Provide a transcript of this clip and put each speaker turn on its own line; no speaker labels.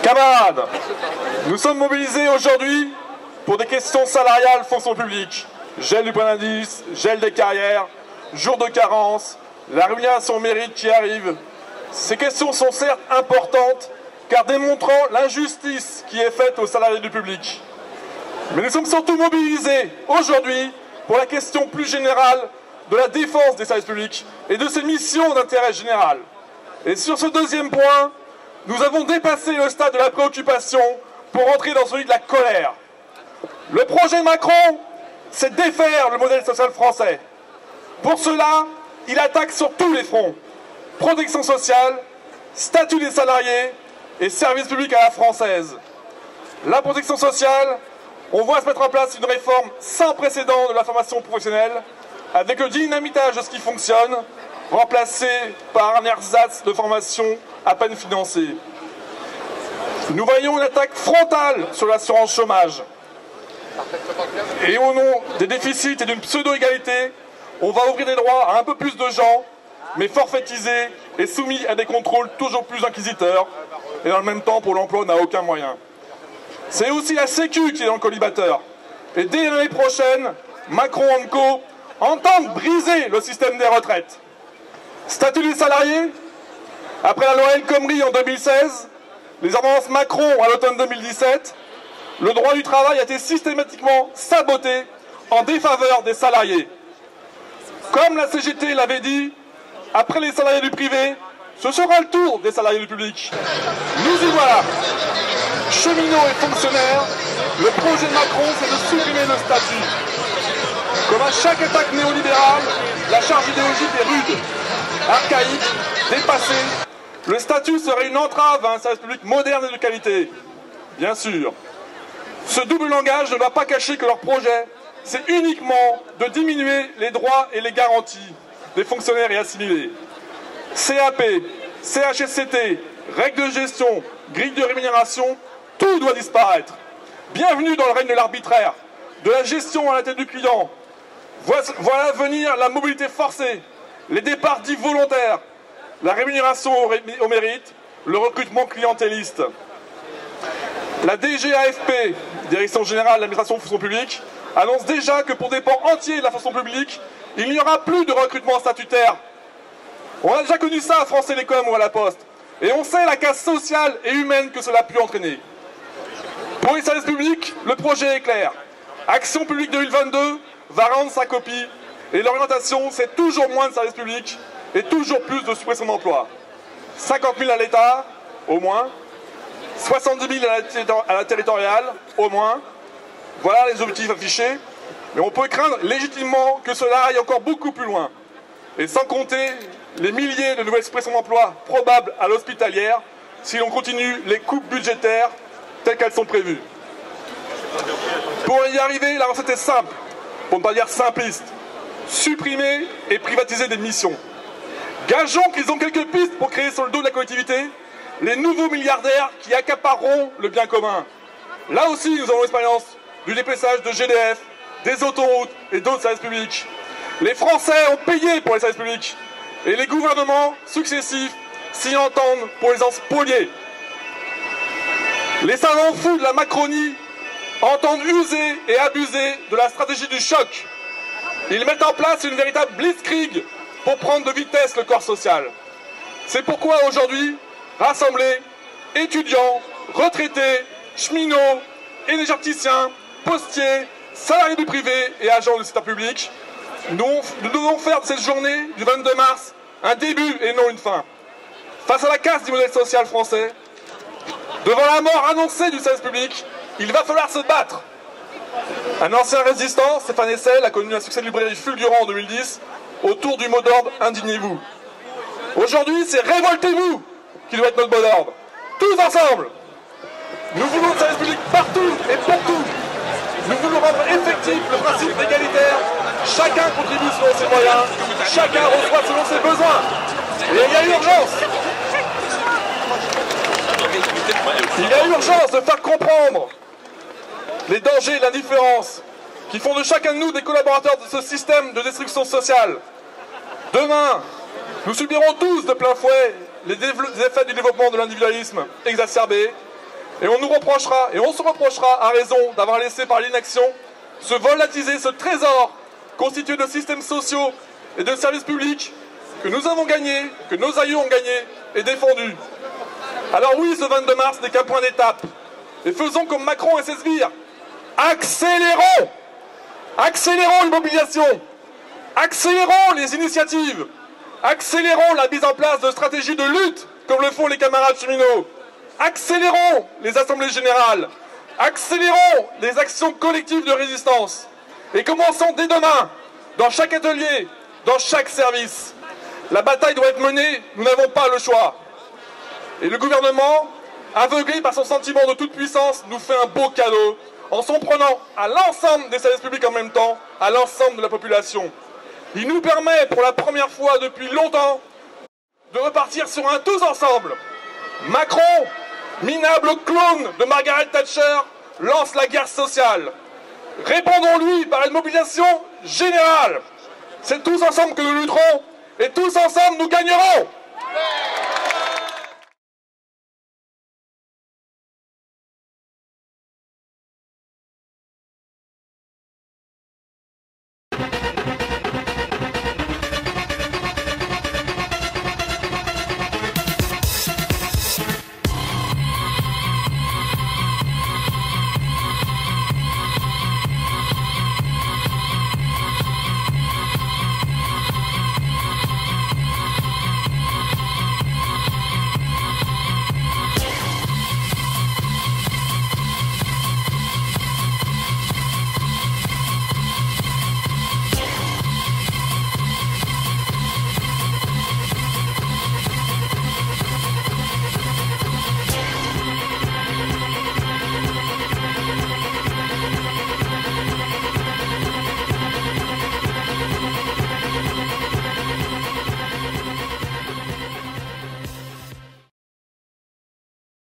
Camarades, nous sommes mobilisés aujourd'hui pour des questions salariales fonction publique. Gel du point d'indice, gel des carrières, jour de carence, la rémunération au mérite qui arrive. Ces questions sont certes importantes car démontrant l'injustice qui est faite aux salariés du public. Mais nous sommes surtout mobilisés aujourd'hui pour la question plus générale de la défense des services publics et de ces missions d'intérêt général. Et sur ce deuxième point, nous avons dépassé le stade de la préoccupation pour entrer dans celui de la colère. Le projet Macron, c'est défaire le modèle social français. Pour cela, il attaque sur tous les fronts. Protection sociale, statut des salariés et services publics à la française. La protection sociale, on voit se mettre en place une réforme sans précédent de la formation professionnelle, avec le dynamitage de ce qui fonctionne, remplacé par un ersatz de formation à peine financé. Nous voyons une attaque frontale sur l'assurance chômage. Et au nom des déficits et d'une pseudo-égalité, on va ouvrir des droits à un peu plus de gens, mais forfaitisés et soumis à des contrôles toujours plus inquisiteurs, et dans le même temps, pour l'emploi, on n'a aucun moyen. C'est aussi la Sécu qui est dans le collimateur. Et dès l'année prochaine, Macron et co entendent briser le système des retraites. Statut des salariés, après la loi El Khomri en 2016, les ordonnances Macron à l'automne 2017, le droit du travail a été systématiquement saboté en défaveur des salariés. Comme la CGT l'avait dit, après les salariés du privé, ce sera le tour des salariés du public. Nous y voilà. Cheminots et fonctionnaires, le projet de Macron, c'est de supprimer le statut. Comme à chaque attaque néolibérale, la charge idéologique est rude, archaïque, dépassée. Le statut serait une entrave à un service public moderne et de qualité. Bien sûr. Ce double langage ne va pas cacher que leur projet, c'est uniquement de diminuer les droits et les garanties des fonctionnaires et assimilés. CAP, CHSCT, règles de gestion, grille de rémunération, tout doit disparaître. Bienvenue dans le règne de l'arbitraire, de la gestion à la tête du client. Voilà venir la mobilité forcée, les départs dits volontaires, la rémunération au mérite, le recrutement clientéliste. La DGAFP, Direction Générale de l'Administration de Fonction Publique, annonce déjà que pour des pans entiers de la fonction publique, il n'y aura plus de recrutement statutaire. On a déjà connu ça à France Télécom ou à La Poste. Et on sait la casse sociale et humaine que cela a pu entraîner. Pour les services publics, le projet est clair. Action publique 2022 va rendre sa copie. Et l'orientation, c'est toujours moins de services publics et toujours plus de suppression d'emplois. 50 000 à l'État, au moins. 70 000 à la territoriale, au moins. Voilà les objectifs affichés. Mais on peut craindre légitimement que cela aille encore beaucoup plus loin. Et sans compter les milliers de nouvelles suppressions d'emplois probables à l'hospitalière si l'on continue les coupes budgétaires telles qu'elles sont prévues. Pour y arriver, la recette est simple, pour ne pas dire simpliste. Supprimer et privatiser des missions. Gageons qu'ils ont quelques pistes pour créer sur le dos de la collectivité les nouveaux milliardaires qui accapareront le bien commun. Là aussi, nous avons l'expérience du dépeçage de GDF, des autoroutes et d'autres services publics. Les Français ont payé pour les services publics et les gouvernements successifs s'y entendent pour les en spolier. Les savants fous de la Macronie entendent user et abuser de la stratégie du choc. Ils mettent en place une véritable blitzkrieg pour prendre de vitesse le corps social. C'est pourquoi aujourd'hui, rassemblés, étudiants, retraités, cheminots, énergéticiens, postiers, salariés du privé et agents du secteur public, nous devons faire de cette journée du 22 mars un début et non une fin. Face à la casse du modèle social français, devant la mort annoncée du service public, il va falloir se battre. Un ancien résistant, Stéphane Hessel, a connu un succès de librairie fulgurant en 2010 autour du mot d'ordre « Indignez-vous ». Aujourd'hui, c'est « Révoltez-vous » qui doit être notre mot d'ordre. Tous ensemble. Nous voulons le service public partout et pour tous. Nous voulons rendre effectif le principe égalitaire. Chacun contribue selon ses moyens, chacun reçoit selon ses besoins. Et il y a urgence. Il y a urgence de faire comprendre les dangers et l'indifférence qui font de chacun de nous des collaborateurs de ce système de destruction sociale. Demain, nous subirons tous de plein fouet les effets du développement de l'individualisme exacerbé Et on nous reprochera, et on se reprochera à raison d'avoir laissé par l'inaction se volatiliser ce trésor constitué de systèmes sociaux et de services publics que nous avons gagnés, que nos aïeux ont gagnés et défendus. Alors oui, ce 22 mars n'est qu'un point d'étape. Et faisons comme Macron et ses sbires. Accélérons! Accélérons l'immobilisation! Accélérons les initiatives! Accélérons la mise en place de stratégies de lutte, comme le font les camarades cheminots! Accélérons les assemblées générales! Accélérons les actions collectives de résistance! Et commençons dès demain, dans chaque atelier, dans chaque service. La bataille doit être menée, nous n'avons pas le choix. Et le gouvernement, aveuglé par son sentiment de toute puissance, nous fait un beau cadeau en s'en prenant à l'ensemble des services publics en même temps, à l'ensemble de la population. Il nous permet, pour la première fois depuis longtemps, de repartir sur un tous ensemble. Macron, minable clone de Margaret Thatcher, lance la guerre sociale. Répondons-lui par une mobilisation générale. C'est tous ensemble que nous lutterons, et tous ensemble nous gagnerons.